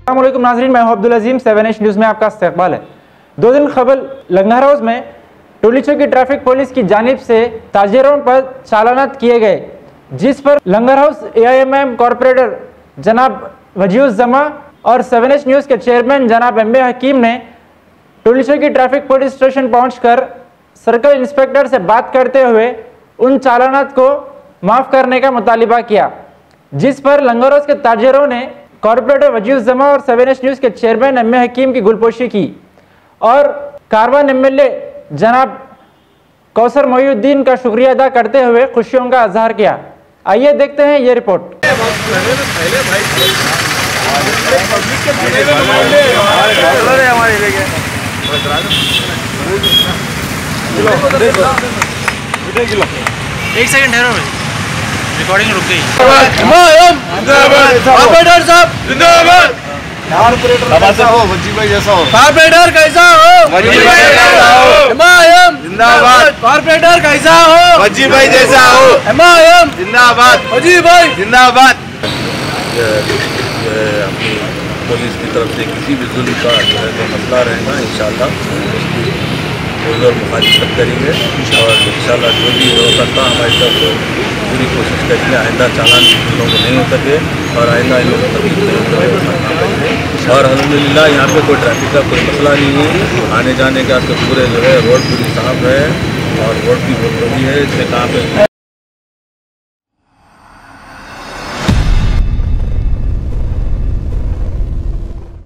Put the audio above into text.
अस्सलामुअलैकुम नाज़रीन, मैं हूं अब्दुल अजीम। 7H न्यूज़ में आपका इस्तकबाल है। 2 दिन कबल लंगर हाउस में टोली चौकी ट्रैफिक पुलिस की जानिब से ताजिरों पर चालानात किए गए, जिस पर लंगर हाउस AIMM कॉरपोरेटर जनाब वजीउज़्ज़मा और 7H न्यूज़ के चेयरमैन जनाब MA हकीम ने टोली चौकी ट्रैफिक पुलिस स्टेशन पहुंचकर सर्कल इंस्पेक्टर से बात करते हुए उन चालानात को माफ़ करने का मुतालिबा किया, जिस पर लंगर हाउस के ताजिरों ने कॉरपोरेटर वजीउज़्ज़मा और 7H न्यूज़ के चेयरमैन MA हकीम की गुलपोशी की और कारवान MLA जनाब कौसर मोहिउद्दीन का शुक्रिया अदा करते हुए खुशियों का इजहार किया। आइए देखते हैं ये रिपोर्ट। एक सेकंड ठहरो, रिकॉर्डिंग रुक गई। वजीभाई जैसा हो, कॉर्पोरेटर कैसा हो, वजीभाई जैसा हो, MIM जिंदाबाद, कॉर्पोरेटर कैसा हो, वजीभाई जैसा हो, MIM जिंदाबाद, वजीभाई जिंदाबाद। अपनी पुलिस की तरफ से किसी भी जुल्म का जो है तो मसला रहेगा, इंशाअल्लाह उसकी और मुखालिफत करेंगे और इंशाअल्लाह जो भी हो सकता हमारी तरफ से पूरी कोशिश करेंगे आइंदा चालान इन लोगों को नहीं हो सके और आइंदा इन लोगों को तकलीफ नहीं हो। और अल्हम्दुलिल्लाह यहाँ पे कोई ट्रैफिक का कोई मसला नहीं है, आने जाने का तो पूरे जो है रोड पूरी साफ है और रोड भी बहुत बड़ी है, इससे कहाँ पे